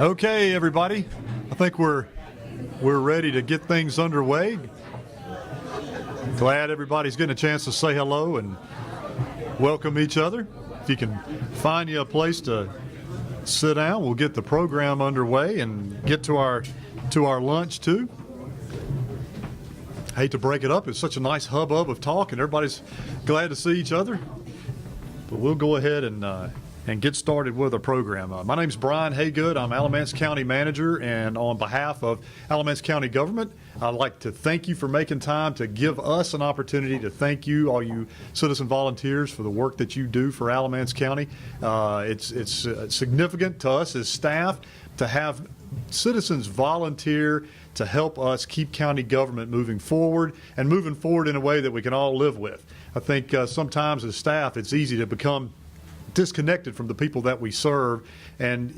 Okay, everybody, I think we're ready to get things underway. Glad everybody's getting a chance to say hello and welcome each other. If you can find you a place to sit down, we'll get the program underway and get to our lunch too. Hate to break it up. It's such a nice hubbub of talk and everybody's glad to see each other. But we'll go ahead and get started with our program. My name's Brian Haygood. I'm Alamance County Manager, and on behalf of Alamance County government, I'd like to thank you for making time to give us an opportunity to thank you, all you citizen volunteers, for the work that you do for Alamance County. It's significant to us as staff to have citizens volunteer to help us keep county government moving forward and moving forward in a way that we can all live with. I think sometimes as staff it's easy to become disconnected from the people that we serve, and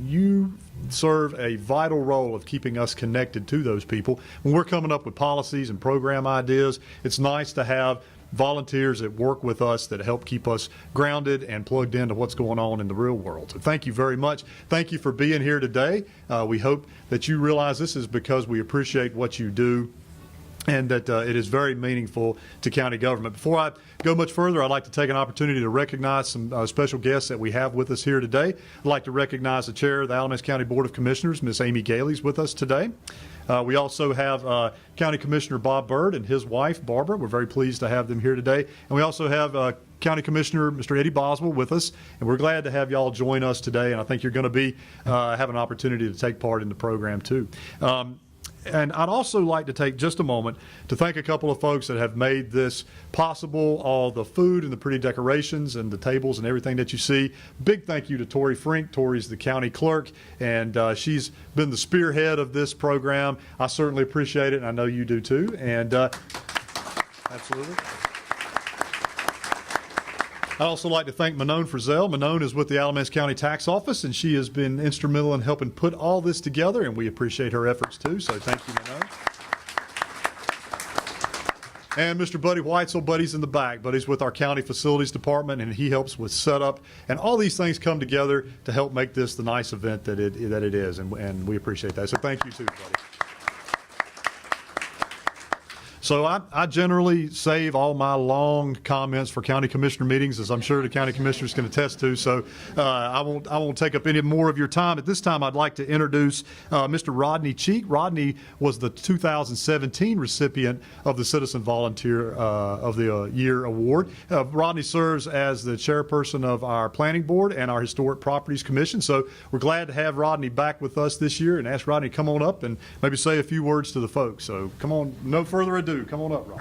you serve a vital role of keeping us connected to those people. When we're coming up with policies and program ideas, it's nice to have volunteers that work with us that help keep us grounded and plugged into what's going on in the real world. So thank you very much. Thank you for being here today. We hope that you realize this is because we appreciate what you do and that it is very meaningful to county government. Before I go much further, I'd like to take an opportunity to recognize some special guests that we have with us here today. I'd like to recognize the chair of the Alamance County Board of Commissioners, Ms. Amy Gailey's with us today. We also have County Commissioner Bob Byrd and his wife, Barbara. We're very pleased to have them here today. And we also have County Commissioner Mr. Eddie Boswell with us, and we're glad to have y'all join us today, and I think you're going to be have an opportunity to take part in the program too. And I'd also like to take just a moment to thank a couple of folks that have made this possible, all the food and the pretty decorations and the tables and everything that you see. Big thank you to Tori Frink. Tori's the county clerk, and she's been the spearhead of this program. I certainly appreciate it, and I know you do too. And absolutely. I'd also like to thank Manon Frizzell. Manon is with the Alamance County Tax Office, and she has been instrumental in helping put all this together, and we appreciate her efforts too, so thank you, Manon. And Mr. Buddy Weitzel. Buddy's in the back. Buddy's with our County Facilities Department, and he helps with setup, and all these things come together to help make this the nice event that it is, and we appreciate that, so thank you too, Buddy. So I generally save all my long comments for county commissioner meetings, as I'm sure the county commissioners can attest to. So I won't take up any more of your time. At this time, I'd like to introduce Mr. Rodney Cheek. Rodney was the 2017 recipient of the Citizen Volunteer of the Year Award. Rodney serves as the chairperson of our Planning Board and our Historic Properties Commission. So we're glad to have Rodney back with us this year, and ask Rodney to come on up and maybe say a few words to the folks. So come on, no further ado. Come on up, Rob.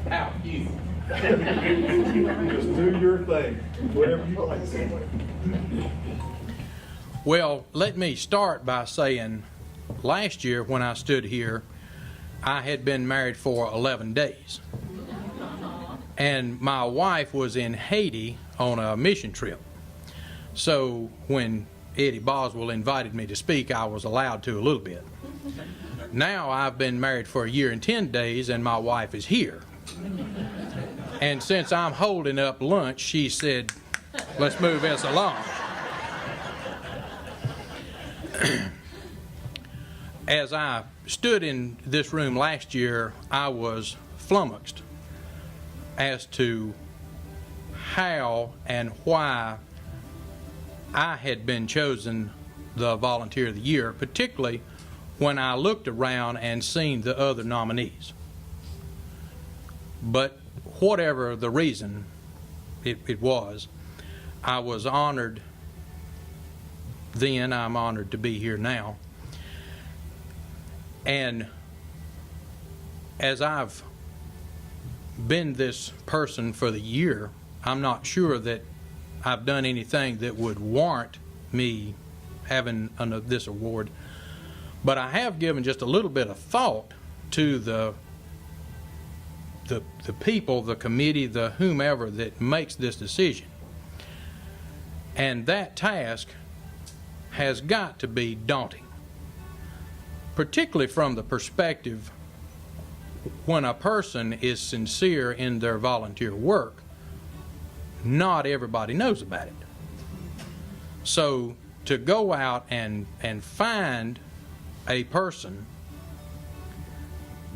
How you? Just do your thing, whatever you like. Well, let me start by saying last year when I stood here, I had been married for 11 days. And my wife was in Haiti on a mission trip. So when Eddie Boswell invited me to speak, I was allowed to a little bit. Now I've been married for a year and 10 days, and my wife is here. And since I'm holding up lunch, she said, let's move this along. As I stood in this room last year, I was flummoxed as to how and why I had been chosen the Volunteer of the Year, particularly when I looked around and seen the other nominees. But whatever the reason it was, I was honored then, I'm honored to be here now. And as I've been this person for the year, I'm not sure that I've done anything that would warrant me having this award, but I have given just a little bit of thought to the people, the committee, the whomever that makes this decision. And that task has got to be daunting, particularly from the perspective when a person is sincere in their volunteer work, not everybody knows about it. So to go out and find a person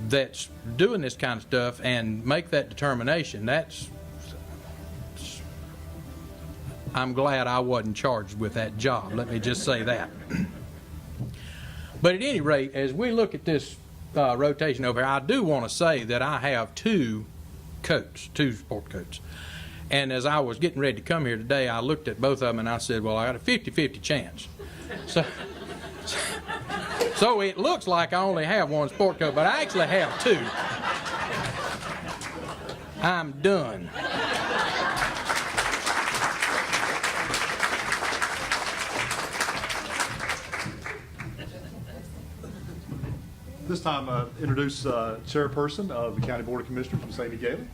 that's doing this kind of stuff and make that determination, I'm glad I wasn't charged with that job. Let me just say that. But at any rate, as we look at this rotation over here, I do want to say that I have two sport coats. And as I was getting ready to come here today, I looked at both of them and I said, well, I got a 50-50 chance. So it looks like I only have one sport coat, but I actually have two. I'm done. This time, introduce Chairperson of the County Board of Commissioners, Ms. Amy Gailey.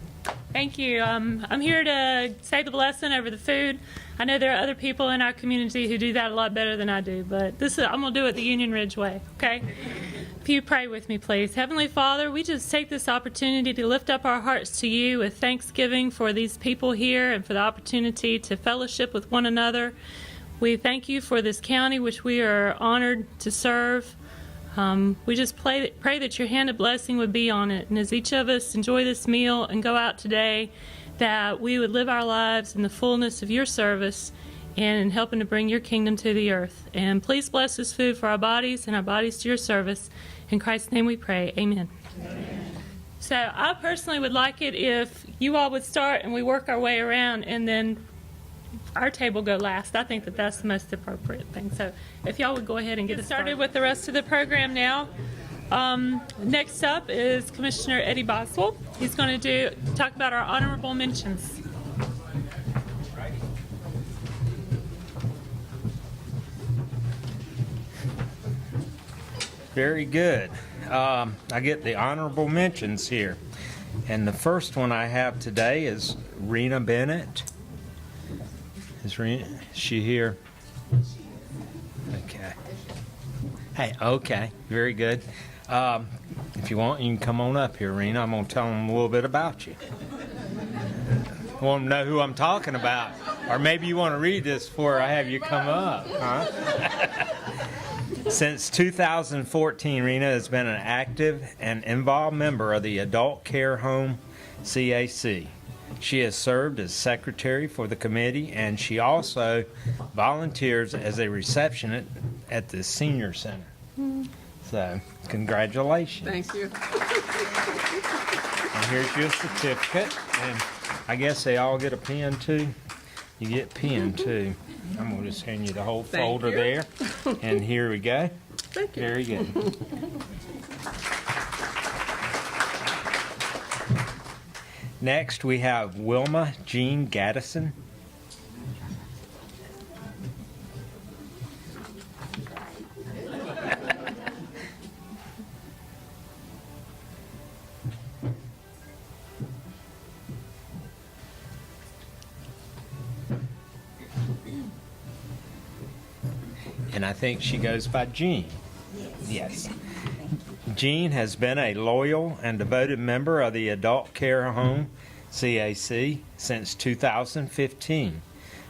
Thank you. I'm here to say the blessing over the food. I know there are other people in our community who do that a lot better than I do, but I'm going to do it the Union Ridge way, okay? If you pray with me, please. Heavenly Father, we just take this opportunity to lift up our hearts to you with thanksgiving for these people here and for the opportunity to fellowship with one another. We thank you for this county which we are honored to serve. We just pray that your hand of blessing would be on it. And as each of us enjoy this meal and go out today, that we would live our lives in the fullness of your service and in helping to bring your kingdom to the earth. And please bless this food for our bodies and our bodies to your service. In Christ's name we pray. Amen. Amen. So I personally would like it if you all would start and we work our way around and then our table go last. I think that that's the most appropriate thing. So if y'all would go ahead and get us started with the rest of the program now. Next up is Commissioner Eddie Boswell. He's going to talk about our honorable mentions. Very good. I get the honorable mentions here. And the first one I have today is Rena Bennett. Is she here? Okay. Hey, okay. Very good. If you want, you can come on up here, Rena. I'm going to tell them a little bit about you. Want to know who I'm talking about. Or maybe you want to read this before I have you come up, huh? Since 2014, Rena has been an active and involved member of the Adult Care Home CAC. She has served as secretary for the committee, and she also volunteers as a receptionist at the senior center. So, congratulations. Thank you. And here's your certificate, and I guess they all get a pen too. You get pen too. I'm going to just hand you the whole folder there, and here we go. Thank you. Very good. Next, we have Wilma Jean Gaddison. And I think she goes by Jean. Yes. Jean has been a loyal and devoted member of the Adult Care Home CAC since 2015.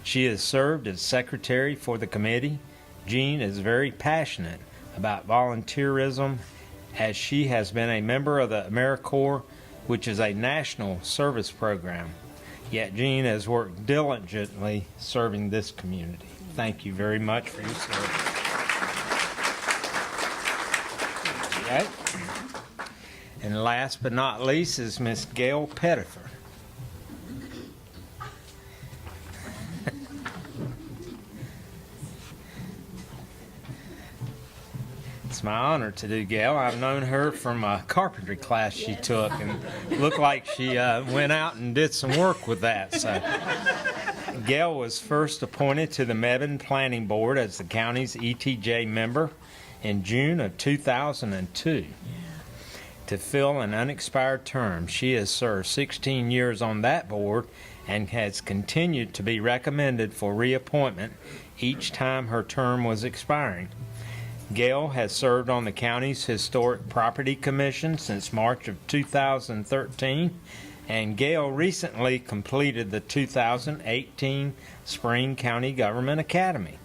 She has served as secretary for the committee. Jean is very passionate about volunteerism, as she has been a member of the AmeriCorps, which is a national service program. Yet Jean has worked diligently serving this community. Thank you very much for your service. Okay. And last but not least is Miss Gail Pettifer. It's my honor to do Gail. I've known her from a carpentry class she took, and looked like she went out and did some work with that. So, Gail was first appointed to the Mebane Planning Board as the county's ETJ member in June of 2002. To fill an unexpired term, she has served 16 years on that board and has continued to be recommended for reappointment each time her term was expiring. Gail has served on the county's Historic Property Commission since March of 2013 and Gail recently completed the 2018 Spring County Government Academy.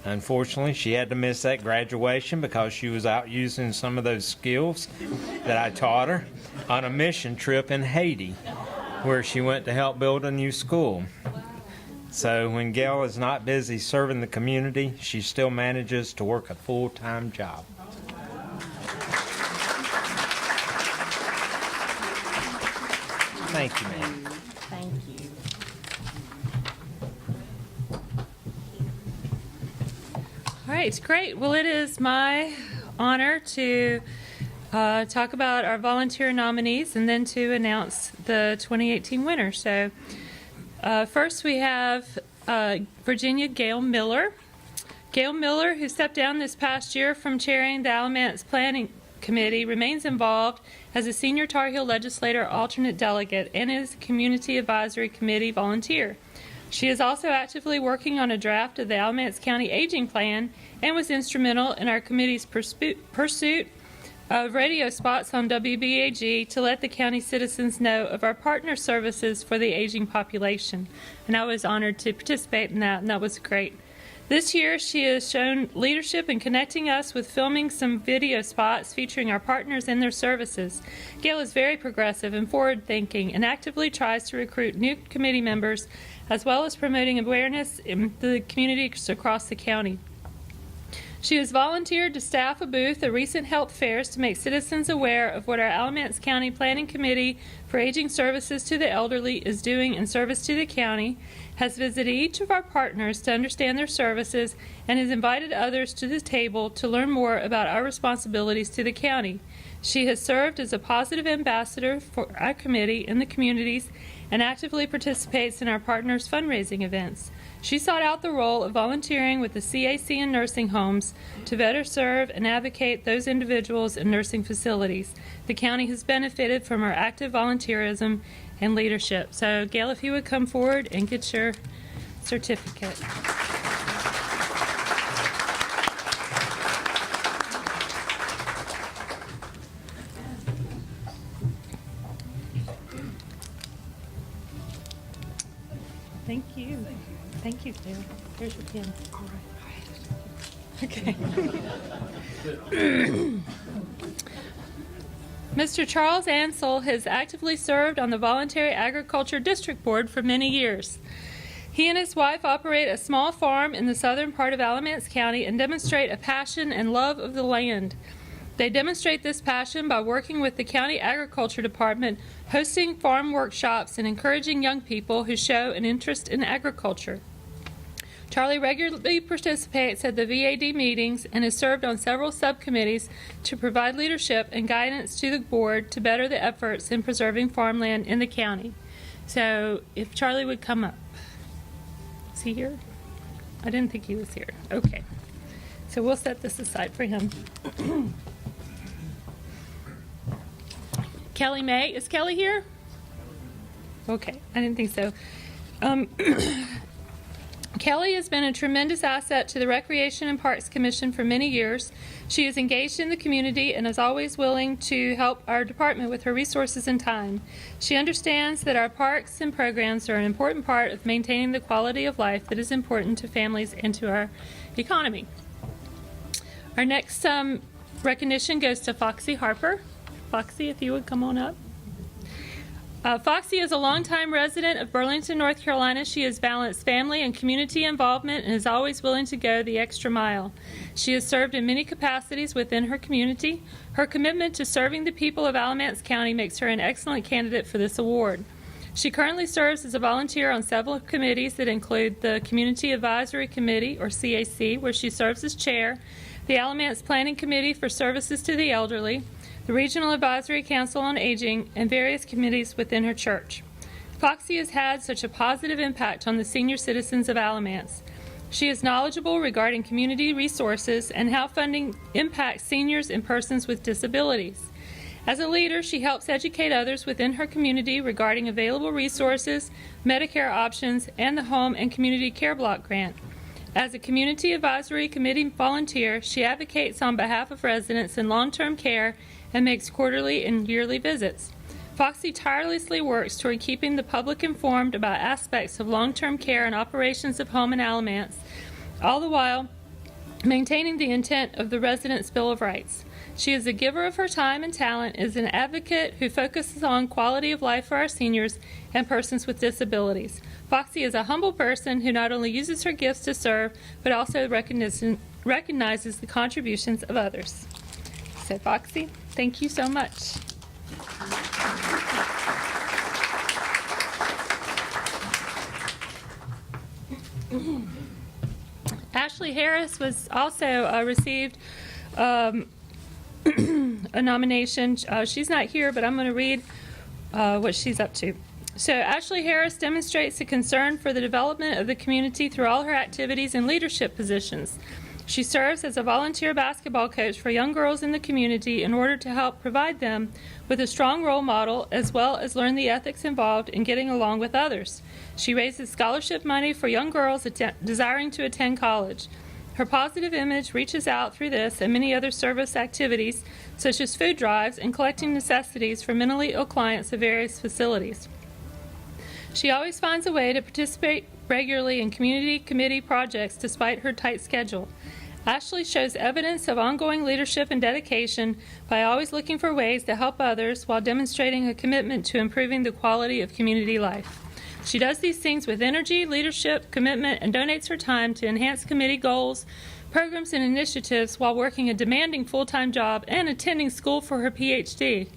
Unfortunately, she had to miss that graduation because she was out using some of those skills that I taught her on a mission trip in Haiti, where she went to help build a new school. So when Gail is not busy serving the community, she still manages to work a full-time job. Thank you, ma'am. Thank you. All right, great. Well, it is my honor to talk about our volunteer nominees and then to announce the 2018 winner. So first we have Virginia Gail Miller. Gail Miller, who stepped down this past year from chairing the Alamance Planning Committee, remains involved as a senior Tar Heel legislator alternate delegate and is a Community Advisory Committee volunteer. She is also actively working on a draft of the Alamance County Aging Plan and was instrumental in our committee's pursuit of radio spots on WBAG to let the county citizens know of our partner services for the aging population. And I was honored to participate in that, and that was great. This year, she has shown leadership in connecting us with filming some video spots featuring our partners and their services. Gail is very progressive and forward-thinking and actively tries to recruit new committee members as well as promoting awareness in the communities across the county. She has volunteered to staff a booth at recent health fairs to make citizens aware of what our Alamance County Planning Committee for Aging Services to the Elderly is doing in service to the county, has visited each of our partners to understand their services, and has invited others to the table to learn more about our responsibilities to the county. She has served as a positive ambassador for our committee in the communities and actively participates in our partners' fundraising events. She sought out the role of volunteering with the CAC in nursing homes to better serve and advocate those individuals in nursing facilities. The county has benefited from her active volunteerism and leadership. So, Gail, if you would come forward and get your certificate. Thank you. Thank you, Gail. Here's your pen. All right. Okay. Mr. Charles Ansel has actively served on the Voluntary Agriculture District Board for many years. He and his wife operate a small farm in the southern part of Alamance County and demonstrate a passion and love of the land. They demonstrate this passion by working with the County Agriculture Department, hosting farm workshops, and encouraging young people who show an interest in agriculture. Charlie regularly participates at the VAD meetings and has served on several subcommittees to provide leadership and guidance to the board to better the efforts in preserving farmland in the county. So if Charlie would come up. Is he here? I didn't think he was here. Okay. So we'll set this aside for him. Kelly May. Is Kelly here? Okay. I didn't think so. Kelly has been a tremendous asset to the Recreation and Parks Commission for many years. She is engaged in the community and is always willing to help our department with her resources and time. She understands that our parks and programs are an important part of maintaining the quality of life that is important to families and to our economy. Our next recognition goes to Foxy Harper. Foxy, if you would come on up. Foxy is a longtime resident of Burlington, North Carolina. She has balanced family and community involvement and is always willing to go the extra mile. She has served in many capacities within her community. Her commitment to serving the people of Alamance County makes her an excellent candidate for this award. She currently serves as a volunteer on several committees that include the Community Advisory Committee, or CAC, where she serves as chair, the Alamance Planning Committee for Services to the Elderly, the Regional Advisory Council on Aging, and various committees within her church. Foxy has had such a positive impact on the senior citizens of Alamance. She is knowledgeable regarding community resources and how funding impacts seniors and persons with disabilities. As a leader, she helps educate others within her community regarding available resources, Medicare options, and the Home and Community Care Block Grant. As a Community Advisory Committee volunteer, she advocates on behalf of residents in long-term care and makes quarterly and yearly visits. Foxy tirelessly works toward keeping the public informed about aspects of long-term care and operations of home in Alamance, all the while maintaining the intent of the Residents' Bill of Rights. She is a giver of her time and talent, is an advocate who focuses on quality of life for our seniors and persons with disabilities. Foxy is a humble person who not only uses her gifts to serve, but also recognizes the contributions of others. So, Foxy, thank you so much. Ashley Harris was also received a nomination. She's not here, but I'm going to read what she's up to. So Ashley Harris demonstrates a concern for the development of the community through all her activities and leadership positions. She serves as a volunteer basketball coach for young girls in the community in order to help provide them with a strong role model, as well as learn the ethics involved in getting along with others. She raises scholarship money for young girls desiring to attend college. Her positive image reaches out through this and many other service activities, such as food drives and collecting necessities for mentally ill clients of various facilities. She always finds a way to participate regularly in community committee projects despite her tight schedule. Ashley shows evidence of ongoing leadership and dedication by always looking for ways to help others while demonstrating a commitment to improving the quality of community life. She does these things with energy, leadership, commitment, and donates her time to enhance committee goals, programs, and initiatives while working a demanding full-time job and attending school for her PhD.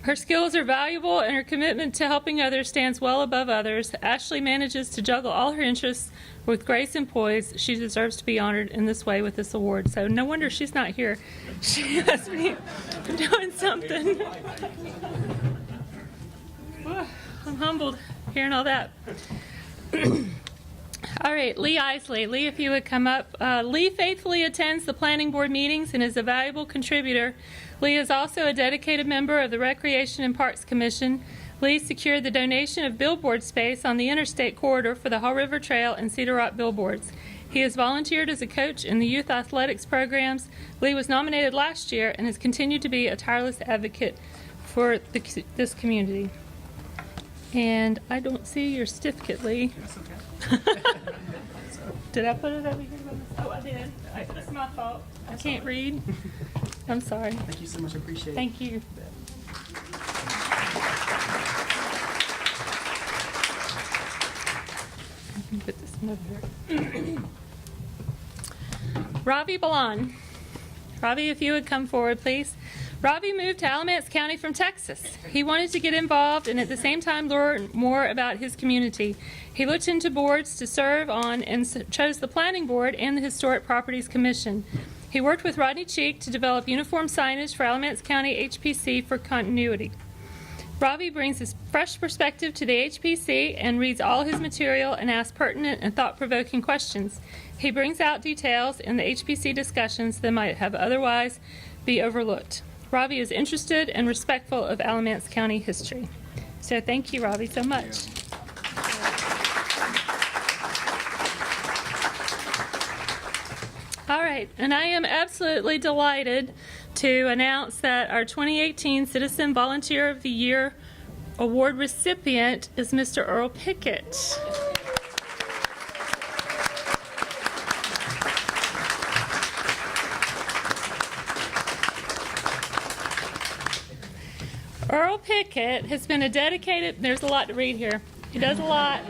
Her skills are valuable, and her commitment to helping others stands well above others. Ashley manages to juggle all her interests with grace and poise. She deserves to be honored in this way with this award. So no wonder she's not here. She must be doing something. I'm humbled hearing all that. All right, Lee Isley. Lee, if you would come up. Lee faithfully attends the planning board meetings and is a valuable contributor. Lee is also a dedicated member of the Recreation and Parks Commission. Lee secured the donation of billboard space on the interstate corridor for the Haw River Trail and Cedar Rock billboards. He has volunteered as a coach in the youth athletics programs. Lee was nominated last year and has continued to be a tireless advocate for this community. And I don't see your certificate, Lee. Did I put it over here? Oh, I did. That's my fault. I can't read. I'm sorry. Thank you so much. I appreciate it. Thank you. Put this one over here. Ravi Balan. Ravi, if you would come forward, please. Ravi moved to Alamance County from Texas. He wanted to get involved and at the same time learn more about his community. He looked into boards to serve on and chose the Planning Board and the Historic Properties Commission. He worked with Rodney Cheek to develop uniform signage for Alamance County HPC for continuity. Ravi brings his fresh perspective to the HPC and reads all his material and asks pertinent and thought-provoking questions. He brings out details in the HPC discussions that might have otherwise be overlooked. Ravi is interested and respectful of Alamance County history. So thank you, Ravi, so much. All right, and I am absolutely delighted to announce that our 2018 Citizen Volunteer of the Year Award recipient is Mr. Earl Pickett. Earl Pickett has been a dedicated, there's a lot to read here. He does a lot.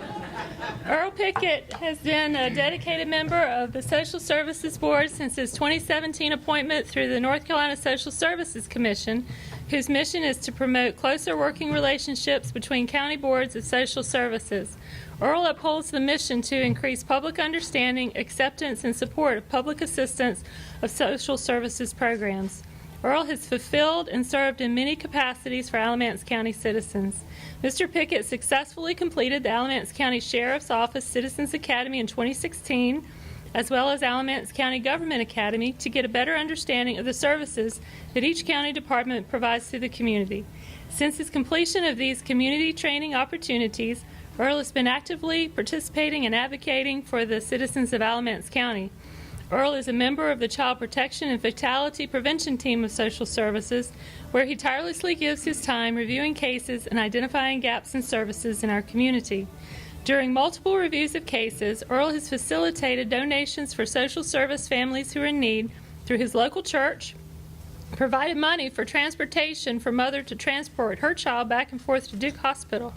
Earl Pickett has been a dedicated member of the Social Services Board since his 2017 appointment through the North Carolina Social Services Commission, whose mission is to promote closer working relationships between county boards of social services. Earl upholds the mission to increase public understanding, acceptance, and support of public assistance of social services programs. Earl has fulfilled and served in many capacities for Alamance County citizens. Mr. Pickett successfully completed the Alamance County Sheriff's Office Citizens Academy in 2016, as well as Alamance County Government Academy, to get a better understanding of the services that each county department provides to the community. Since his completion of these community training opportunities, Earl has been actively participating and advocating for the citizens of Alamance County. Earl is a member of the Child Protection and Fatality Prevention Team of Social Services, where he tirelessly gives his time reviewing cases and identifying gaps in services in our community. During multiple reviews of cases, Earl has facilitated donations for social service families who are in need through his local church, provided money for transportation for mother to transport her child back and forth to Duke Hospital.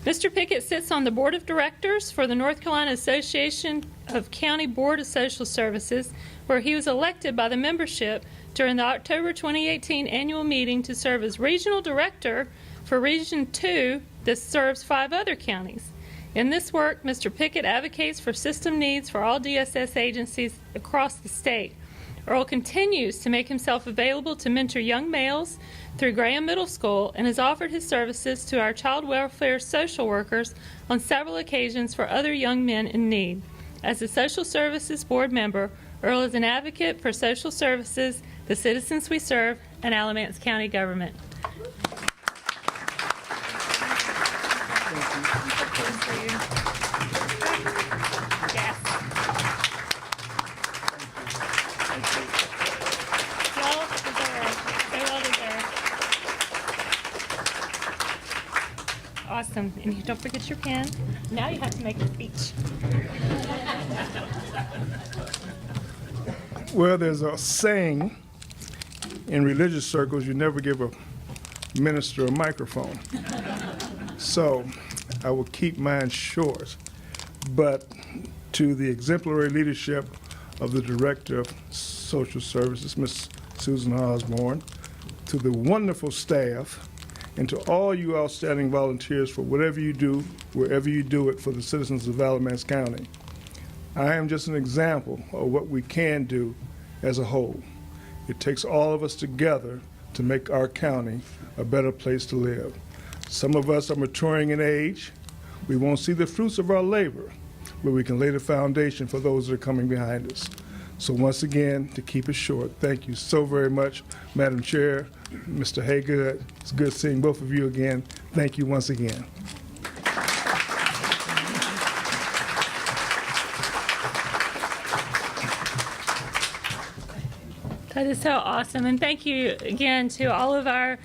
Mr. Pickett sits on the Board of Directors for the North Carolina Association of County Board of Social Services, where he was elected by the membership during the October 2018 annual meeting to serve as Regional Director for Region 2 that serves 5 other counties. In this work, Mr. Pickett advocates for system needs for all DSS agencies across the state. Earl continues to make himself available to mentor young males through Graham Middle School and has offered his services to our child welfare social workers on several occasions for other young men in need. As a Social Services Board member, Earl is an advocate for social services, the citizens we serve, and Alamance County government. Yes. Well deserved. So well deserved. Awesome. And you don't forget your pen. Now you have to make a speech. Well, there's a saying in religious circles, you never give a minister a microphone. So I will keep mine short. But to the exemplary leadership of the Director of Social Services, Ms. Susan Osborne, to the wonderful staff, and to all you outstanding volunteers for whatever you do, wherever you do it for the citizens of Alamance County. I am just an example of what we can do as a whole. It takes all of us together to make our county a better place to live. Some of us are maturing in age. We won't see the fruits of our labor, but we can lay the foundation for those that are coming behind us. So once again, to keep it short, thank you so very much, Madam Chair, Mr. Haygood. It's good seeing both of you again. Thank you once again. That is so awesome. And thank you again to all of our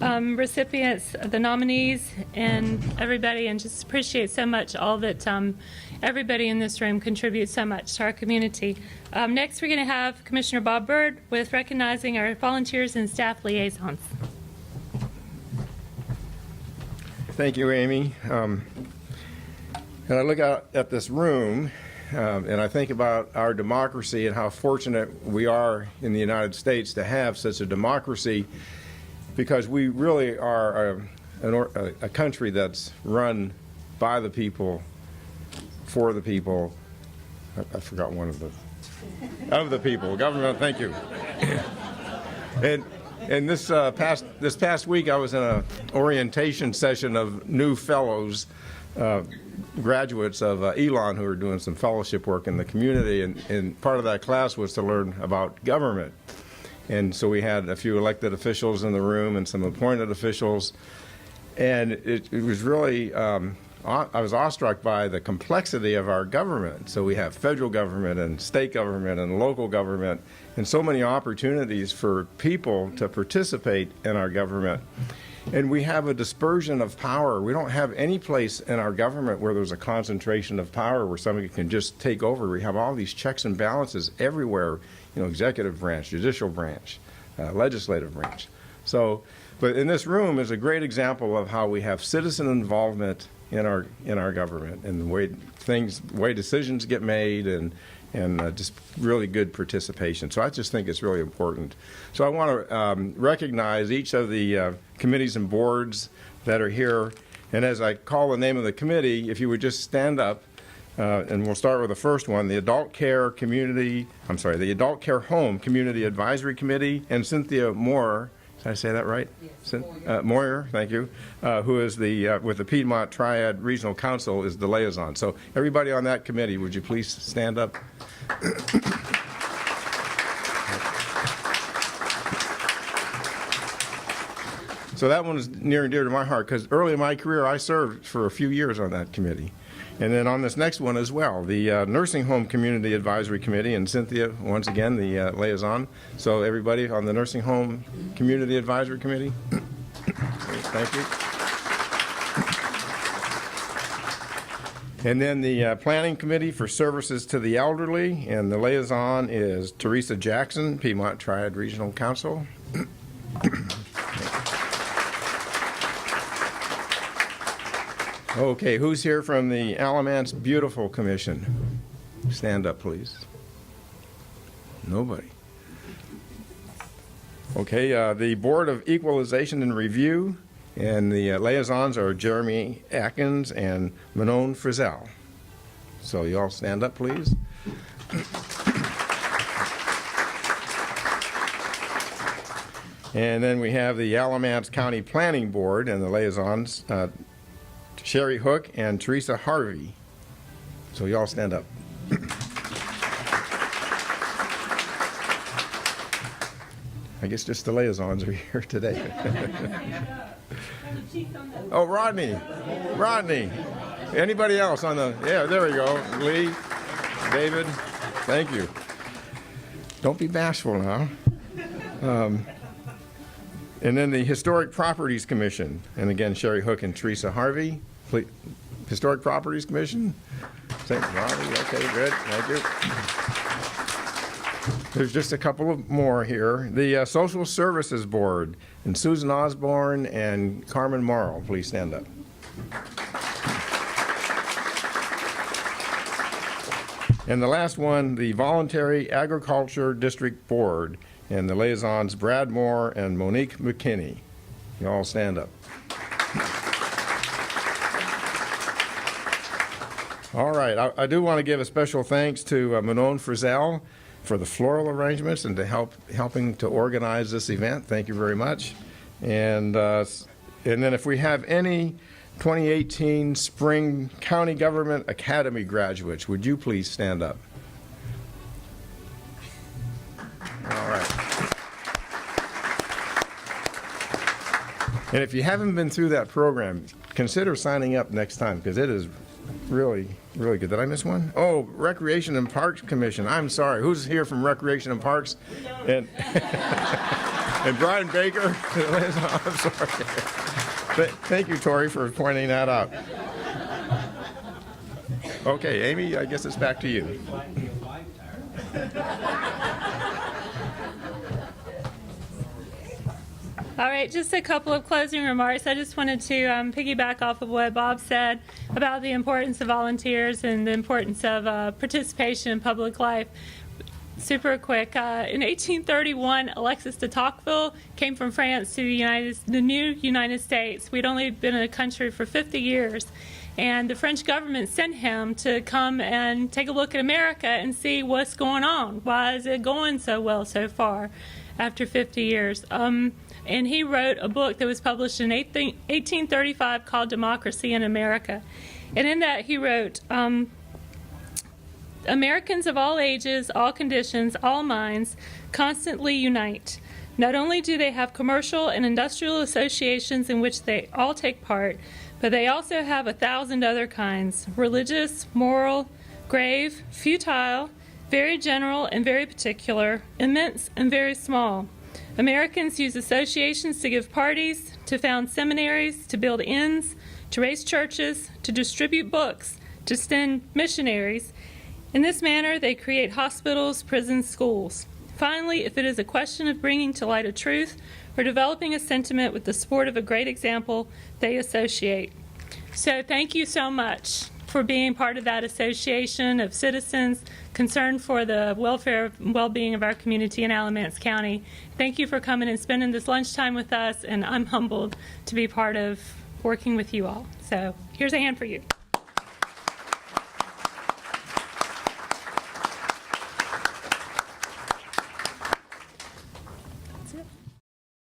recipients, the nominees, and everybody, and just appreciate so much all that everybody in this room contributes so much to our community. Next, we're going to have Commissioner Bob Byrd with recognizing our volunteers and staff liaisons. Thank you, Amy. And I look out at this room and I think about our democracy and how fortunate we are in the United States to have such a democracy, because we really are a country that's run by the people, for the people. I forgot one of the people. Government, thank you. And this past week, I was in an orientation session of new fellows, graduates of Elon, who are doing some fellowship work in the community, and part of that class was to learn about government. And so we had a few elected officials in the room and some appointed officials, and it was really, I was awestruck by the complexity of our government. So we have federal government and state government and local government, and so many opportunities for people to participate in our government. And we have a dispersion of power. We don't have any place in our government where there's a concentration of power where somebody can just take over. We have all these checks and balances everywhere, executive branch, judicial branch, legislative branch. So, but in this room is a great example of how we have citizen involvement in our government, and the way decisions get made, and just really good participation. So I just think it's really important. So I want to recognize each of the committees and boards that are here. And as I call the name of the committee, if you would just stand up, and we'll start with the first one, the Adult Care Home Community Advisory Committee, and Cynthia Moore. Did I say that right? Yes. Moyer, thank you, who is with the Piedmont Triad Regional Council, is the liaison. So everybody on that committee, would you please stand up? So that one is near and dear to my heart because early in my career I served for a few years on that committee. And then on this next one as well, the Nursing Home Community Advisory Committee, and Cynthia, once again, the liaison. So everybody on the Nursing Home Community Advisory Committee, thank you. And then the Planning Committee for Services to the Elderly, and the liaison is Teresa Jackson, Piedmont Triad Regional Council. Okay, who's here from the Alamance Beautiful Commission? Stand up, please. Nobody. Okay, the Board of Equalization and Review, and the liaisons are Jeremy Atkins and Manon Frizzell. So you all stand up, please. And then we have the Alamance County Planning Board, and the liaisons, Sherry Hook and Teresa Harvey. So you all stand up. I guess just the liaisons are here today. Oh, Rodney. Rodney. Anybody else on the, yeah, there we go. Lee, David, thank you. Don't be bashful now. And then the Historic Properties Commission, and again, Sherry Hook and Teresa Harvey. Please. Historic Properties Commission? St. Robbie, okay, good, thank you. There's just a couple of more here. The Social Services Board, and Susan Osborne and Carmen Morrow, please stand up. And the last one, the Voluntary Agriculture District Board, and the liaisons Brad Moore and Monique McKinney. You all stand up. All right, I do want to give a special thanks to Manon Frizzell for the floral arrangements and to helping to organize this event. Thank you very much. And then if we have any 2018 Spring County Government Academy graduates, would you please stand up? All right. And if you haven't been through that program, consider signing up next time because it is really, really good. Did I miss one? Oh, Recreation and Parks Commission. I'm sorry. Who's here from Recreation and Parks? And, and Brian Baker. I'm sorry. Thank you, Tori, for pointing that out. Okay, Amy, I guess it's back to you. All right, just a couple of closing remarks. I just wanted to piggyback off of what Bob said about the importance of volunteers and the importance of participation in public life. Super quick. In 1831, Alexis de Tocqueville came from France to the new United States. We'd only been in a country for 50 years. And the French government sent him to come and take a look at America and see what's going on. Why is it going so well so far after 50 years? And he wrote a book that was published in 1835 called Democracy in America. And in that he wrote, Americans of all ages, all conditions, all minds constantly unite. Not only do they have commercial and industrial associations in which they all take part, but they also have 1,000 other kinds: religious, moral, grave, futile, very general and very particular, immense and very small. Americans use associations to give parties, to found seminaries, to build inns, to raise churches, to distribute books, to send missionaries. In this manner, they create hospitals, prisons, schools. Finally, if it is a question of bringing to light a truth or developing a sentiment with the support of a great example, they associate. So thank you so much for being part of that association of citizens concerned for the welfare and well-being of our community in Alamance County. Thank you for coming and spending this lunchtime with us, and I'm humbled to be part of working with you all. So here's a hand for you.